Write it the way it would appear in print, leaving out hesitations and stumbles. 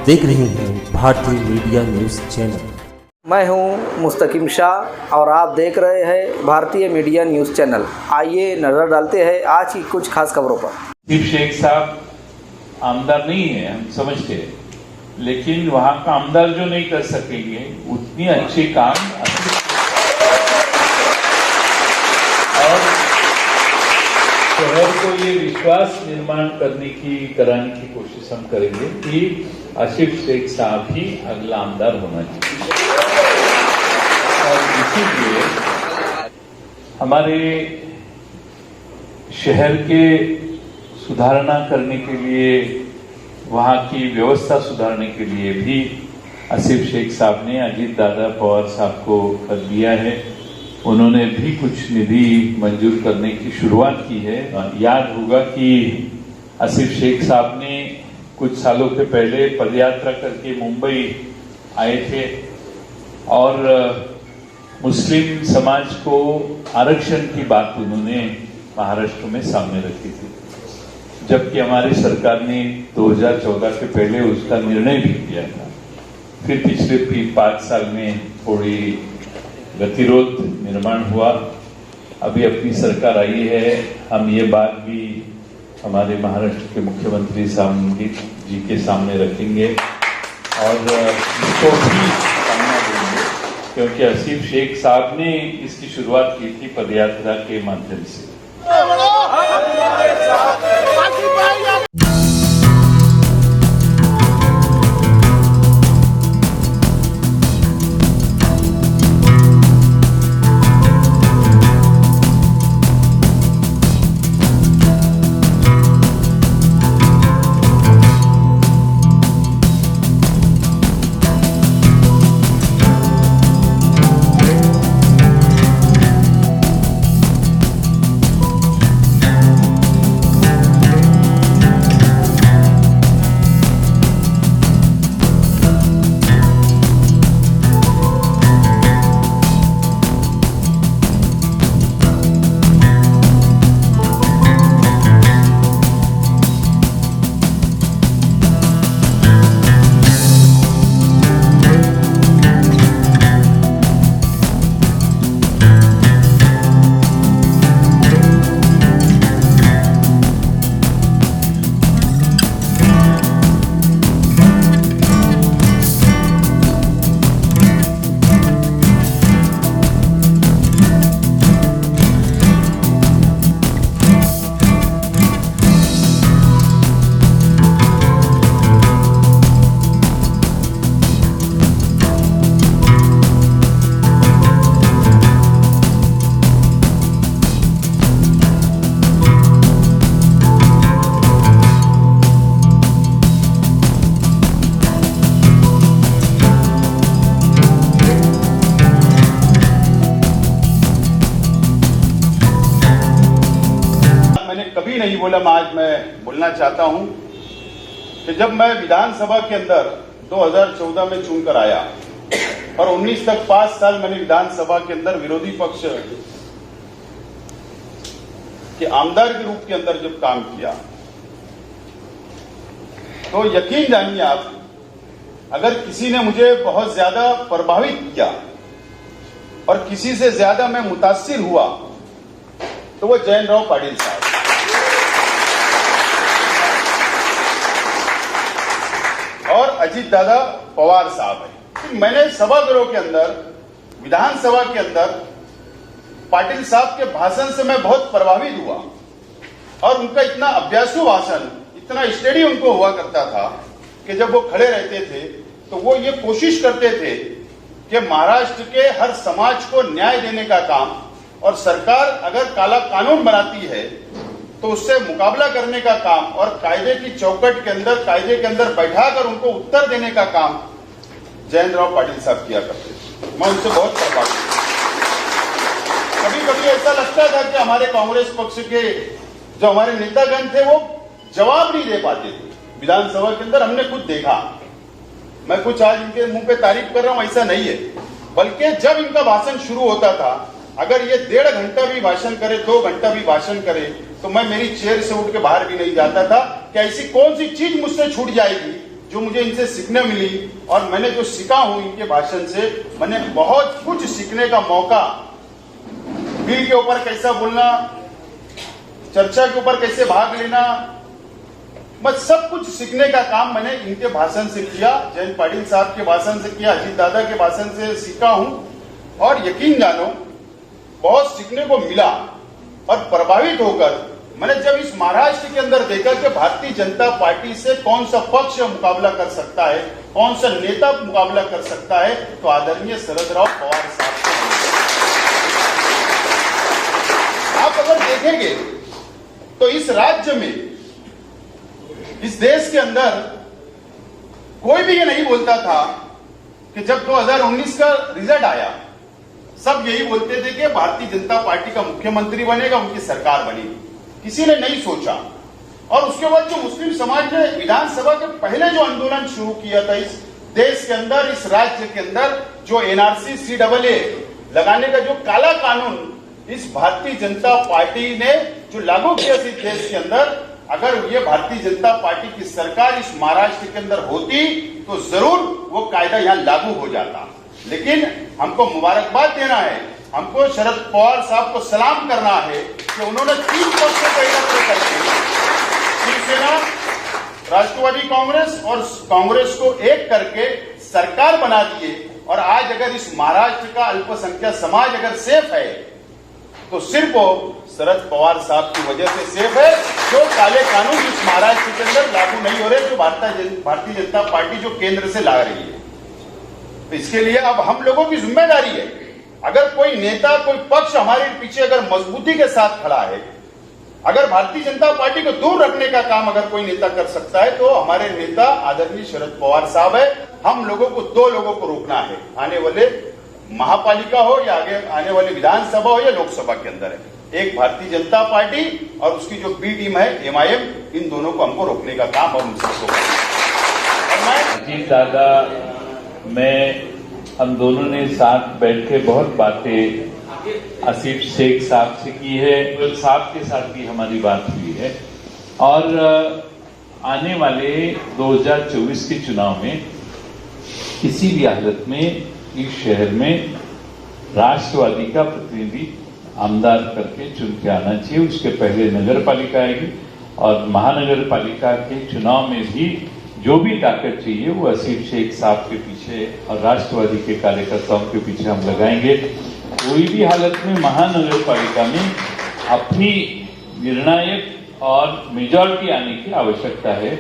देख रहे हैं भारतीय मीडिया न्यूज चैनल। मैं हूं मुस्तकीम शाह और आप देख रहे हैं भारतीय मीडिया न्यूज चैनल। आइए नजर डालते हैं आज की कुछ खास खबरों पर। सिर्फ शेख साहब आमदार नहीं है, हम समझते हैं, लेकिन वहां का आमदार जो नहीं कर सकेंगे उतनी अच्छे काम और शहर को ये विश्वास निर्माण कराने की कोशिश हम करेंगे कि आसिफ शेख साहब ही अगला आमदार होना चाहिए। और इसीलिए हमारे शहर के सुधारना करने के लिए, वहां की व्यवस्था सुधारने के लिए भी आसिफ शेख साहब ने अजीत दादा पवार साहब को कर दिया है। उन्होंने भी कुछ निधि मंजूर करने की शुरुआत की है। याद होगा कि आसिफ शेख साहब ने कुछ सालों के पहले पदयात्रा करके मुंबई आए थे और मुस्लिम समाज को आरक्षण की बात उन्होंने महाराष्ट्र में सामने रखी थी, जबकि हमारी सरकार ने 2014 के पहले उसका निर्णय भी किया था। फिर पिछले 5 साल में थोड़ी गतिरोध निर्माण हुआ। अभी अपनी सरकार आई है, हम ये बात भी हमारे महाराष्ट्र के मुख्यमंत्री साहब जी के सामने रखेंगे और इसको भी सामना देंगे, क्योंकि आसिफ शेख साहब ने इसकी शुरुआत की थी पदयात्रा के माध्यम से। कभी नहीं बोला, आज मैं बोलना चाहता हूं कि जब मैं विधानसभा के अंदर 2014 में चुनकर आया और 19 तक 5 साल मैंने विधानसभा के अंदर विरोधी पक्ष के आमदार के रूप के अंदर जब काम किया, तो यकीन जानिए आप, अगर किसी ने मुझे बहुत ज्यादा प्रभावित किया और किसी से ज्यादा मैं मुतासिर हुआ तो वो जयंतराव पाटिल साहब और अजीत दादा पवार साहब है। मैंने सभागृह के अंदर, विधानसभा के अंदर पाटिल साहब के भाषण से मैं बहुत प्रभावित हुआ और उनका इतना अभ्यासु भाषण, इतना स्टडी उनको हुआ करता था कि जब वो खड़े रहते थे तो वो ये कोशिश करते थे कि महाराष्ट्र के हर समाज को न्याय देने का काम, और सरकार अगर काला कानून बनाती है तो उससे मुकाबला करने का काम और कायदे की चौकट के अंदर, कायदे के अंदर बैठाकर उनको उत्तर देने का काम जयंतराव पाटिल साहब किया करते थे। मैं उनसे बहुत प्रभावित। कभी कभी ऐसा लगता था कि हमारे कांग्रेस पक्ष के जो हमारे नेतागण थे वो जवाब नहीं दे पाते थे विधानसभा के अंदर। हमने खुद देखा, मैं कुछ आज इनके मुंह पे तारीफ कर रहा हूं ऐसा नहीं है, बल्कि जब इनका भाषण शुरू होता था, अगर ये 1.5 घंटा भी भाषण करे, 2 घंटा भी भाषण करे, तो मैं मेरी चेयर से उठ के बाहर भी नहीं जाता था कि ऐसी कौन सी चीज मुझसे छूट जाएगी जो मुझे इनसे सीखने मिली और मैंने जो सीखा हूं इनके भाषण से, मैंने बहुत कुछ सीखने का मौका, बिल के ऊपर कैसा बोलना, चर्चा के ऊपर कैसे भाग लेना, मैं सब कुछ सीखने का काम मैंने इनके भाषण से किया, जयंत पाटिल साहब के भाषण से किया, अजीत दादा के भाषण से सीखा हूं और यकीन जानो बहुत सीखने को मिला। और प्रभावित होकर मैंने जब इस महाराष्ट्र के अंदर देखा कि भारतीय जनता पार्टी से कौन सा पक्ष मुकाबला कर सकता है, कौन सा नेता मुकाबला कर सकता है, तो आदरणीय शरद पवार साहब को आप अगर देखेंगे तो इस राज्य में, इस देश के अंदर कोई भी ये नहीं बोलता था कि जब 2019 का रिजल्ट आया सब यही बोलते थे कि भारतीय जनता पार्टी का मुख्यमंत्री बनेगा, उनकी सरकार बनेगी। किसी ने नहीं सोचा। और उसके बाद जो मुस्लिम समाज ने विधानसभा के पहले जो आंदोलन शुरू किया था इस देश के अंदर, इस राज्य के अंदर, जो एनआरसी CAA लगाने का जो काला कानून इस भारतीय जनता पार्टी ने जो लागू किया इस देश के अंदर, अगर ये भारतीय जनता पार्टी की सरकार इस महाराष्ट्र के अंदर होती तो जरूर वो कायदा यहां लागू हो जाता। लेकिन हमको मुबारकबाद देना है, हमको शरद पवार साहब को सलाम करना है कि उन्होंने 3 पक्षों को एकत्र करके शिवसेना, राष्ट्रवादी कांग्रेस और कांग्रेस को एक करके सरकार बना दिए। और आज अगर इस महाराष्ट्र का अल्पसंख्यक समाज अगर सेफ है तो सिर्फ शरद पवार साहब की वजह से सेफ है, जो काले कानून इस महाराष्ट्र के अंदर लागू नहीं हो रहे, जो भारतीय जनता पार्टी जो केंद्र से ला रही है। तो इसके लिए अब हम लोगों की जिम्मेदारी है, अगर कोई नेता, कोई पक्ष हमारे पीछे अगर मजबूती के साथ खड़ा है, अगर भारतीय जनता पार्टी को दूर रखने का काम अगर कोई नेता कर सकता है तो हमारे नेता आदरणीय शरद पवार साहब है। हम लोगों को 2 लोगों को रोकना है, आने वाले महापालिका हो या आगे आने वाली विधानसभा हो या लोकसभा के अंदर है, एक भारतीय जनता पार्टी और उसकी जो बी टीम है MIM, इन दोनों को हमको रोकने का काम और उनसे अजीत दादा, मैं, हम दोनों ने साथ बैठ के बहुत बातें आसिफ शेख साहब से की है, साहब के साथ भी हमारी बात हुई है। और आने वाले 2024 के चुनाव में किसी भी हालत में इस शहर में राष्ट्रवादी का प्रतिनिधि आमदार करके चुन के आना चाहिए। उसके पहले नगर पालिका आएगी और महानगर पालिका के चुनाव में भी जो भी ताकत चाहिए वो आसिफ शेख साहब के पीछे और राष्ट्रवादी के कार्यकर्ताओं के पीछे हम लगाएंगे। कोई भी हालत में महानगर पालिका में अपनी निर्णायक और मेजॉरिटी आने की आवश्यकता है।